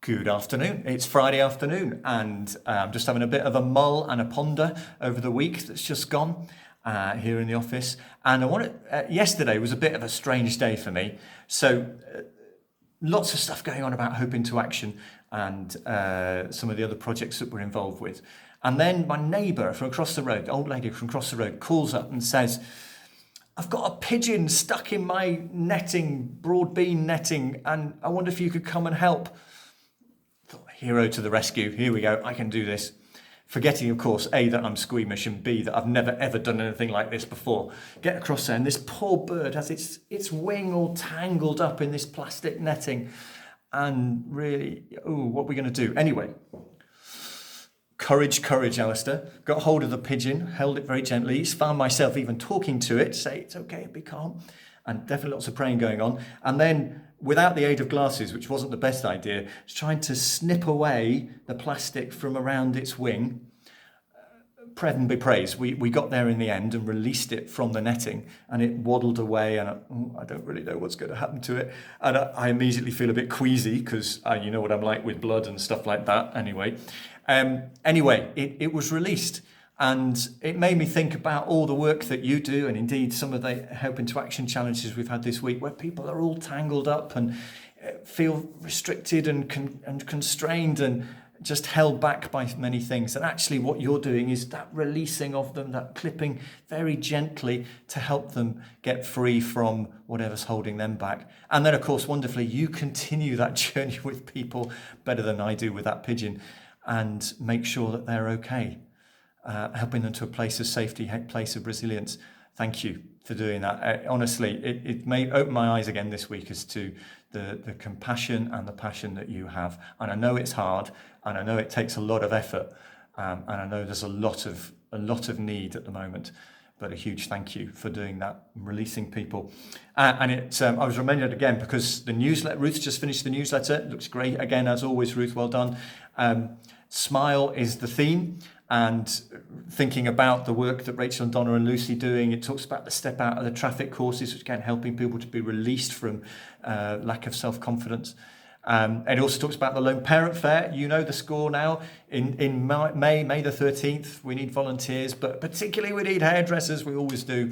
Good afternoon. It's Friday afternoon, and I'm just having a bit of a mull and a ponder over the week that's just gone here in the office. And yesterday was a bit of a strange day for me. So lots of stuff going on about Hope into Action and some of the other projects that we're involved with. And then my neighbour from across the road, the old lady from across the road, calls up and says, "I've got a pigeon stuck in my netting, broad beam netting, and I wonder if you could come and help." Hero to the rescue. Here we go. I can do this. Forgetting, of course, A, that I'm squeamish, and B, that I've never ever done anything like this before. Get across there, and this poor bird has its wing all tangled up in this plastic netting. And really, what are we going to do? Anyway, courage, Alistair. Got hold of the pigeon, held it very gently. Found myself even talking to it, say, "It's okay, be calm." And definitely lots of praying going on. And then, without the aid of glasses, which wasn't the best idea, trying to snip away the plastic from around its wing. Heaven be praised, we got there in the end and released it from the netting, and it waddled away, and I don't really know what's going to happen to it. And I immediately feel a bit queasy because you know what I'm like with blood and stuff like that anyway. It was released. And it made me think about all the work that you do, and indeed some of the Hope into Action challenges we've had this week, where people are all tangled up and feel restricted and constrained and just held back by many things. And actually what you're doing is that releasing of them, that clipping very gently to help them get free from whatever's holding them back. And then, of course, wonderfully, you continue that journey with people better than I do with that pigeon, and make sure that they're okay. Helping them to a place of safety, a place of resilience. Thank you for doing that. Honestly, it may open my eyes again this week as to the compassion and the passion that you have. And I know it's hard, and I know it takes a lot of effort, and I know there's a lot of need at the moment. But a huge thank you for doing that, releasing people. I was reminded again because the newsletter, Ruth's just finished the newsletter. It looks great again, as always, Ruth, well done. Smile is the theme. And thinking about the work that Rachel and Donna and Lucy doing, it talks about the step out of the traffic courses, which again helping people to be released from lack of self-confidence. And it also talks about the Lone Parent Fair. You know the score now. In May the 13th, we need volunteers, but particularly we need hairdressers. We always do.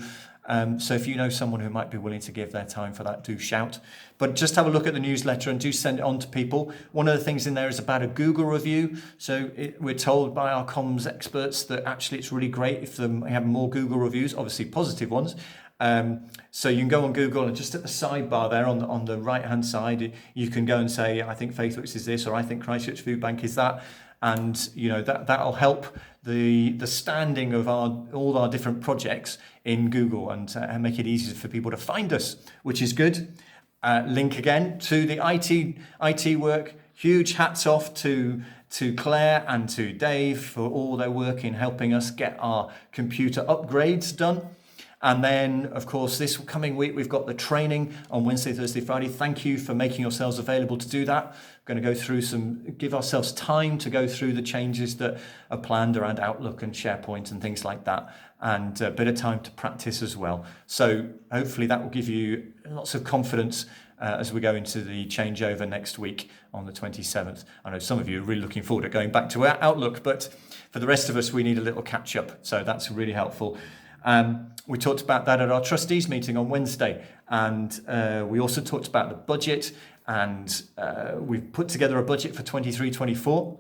So if you know someone who might be willing to give their time for that, do shout. But just have a look at the newsletter and do send it on to people. One of the things in there is about a Google review. So we're told by our comms experts that actually it's really great if we have more Google reviews, obviously positive ones. So you can go on Google, and just at the sidebar there on the right hand side, you can go and say, I think Faithworks is this, or I think Christchurch Food Bank is that. And you know that'll help the standing of all our different projects in Google, and make it easier for people to find us, which is good. Link again to the IT work. Huge hats off to Claire and to Dave for all their work in helping us get our computer upgrades done. And then, of course, this coming week, we've got the training on Wednesday, Thursday, Friday. Thank you for making yourselves available to do that. We're going to go through give ourselves time to go through the changes that are planned around Outlook and SharePoint and things like that, and a bit of time to practice as well. So hopefully that will give you lots of confidence as we go into the changeover next week on the 27th. I know some of you are really looking forward to going back to Outlook, but for the rest of us, we need a little catch up. So that's really helpful. We talked about that at our trustees meeting on Wednesday, and we also talked about the budget, and we've put together a budget for 23-24,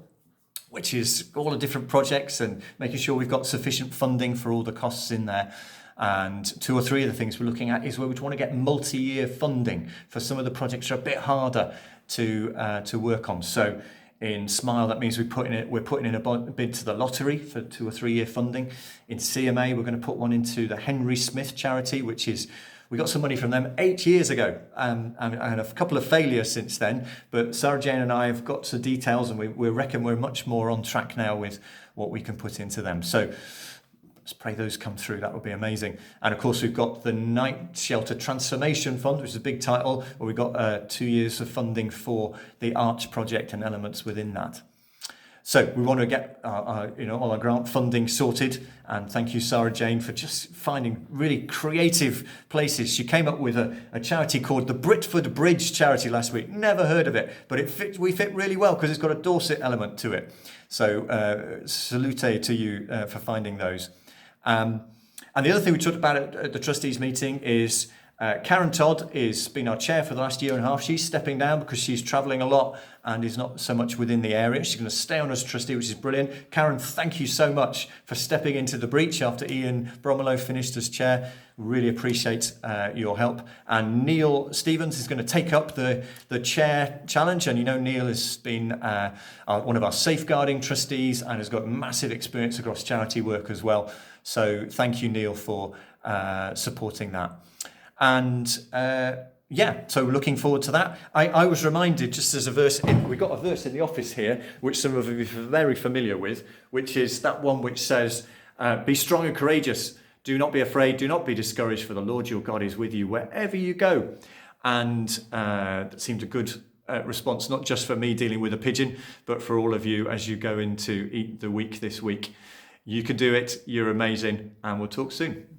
which is all the different projects and making sure we've got sufficient funding for all the costs in there. And 2 or 3 of the things we're looking at is where we want to get multi-year funding for some of the projects that are a bit harder to work on. So in Smile, that means we're putting in a bid to the lottery for 2 or 3 year funding. In CMA, we're going to put one into the Henry Smith charity, which is, we got some money from them 8 years ago, and a couple of failures since then. But Sarah Jane and I have got some details, and we reckon we're much more on track now with what we can put into them. So let's pray those come through. That would be amazing. And of course, we've got the Night Shelter Transformation Fund, which is a big title, where we've got 2 years of funding for the Arch project and elements within that. So we want to get all our grant funding sorted, and thank you, Sarah Jane, for just finding really creative places. She came up with a charity called the Britford Bridge charity last week. Never heard of it, but we fit really well because it's got a Dorset element to it. So salute to you for finding those. And the other thing we talked about at the trustees meeting is Karen Todd has been our chair for the last year and a half. She's stepping down because she's travelling a lot and is not so much within the area. She's going to stay on as trustee, which is brilliant. Karen, thank you so much for stepping into the breach after Ian Bromelow finished as chair. Really appreciate your help. And Neil Stevens is going to take up the chair challenge. And Neil has been one of our safeguarding trustees and has got massive experience across charity work as well. So thank you, Neil, for supporting that. And so looking forward to that. I was reminded, just as a verse, we've got a verse in the office here, which some of you are very familiar with, which is that one which says, be strong and courageous. Do not be afraid. Do not be discouraged, for the Lord your God is with you wherever you go. And that seemed a good response, not just for me dealing with a pigeon, but for all of you as you go into Eat the Week this week. You can do it. You're amazing. And we'll talk soon.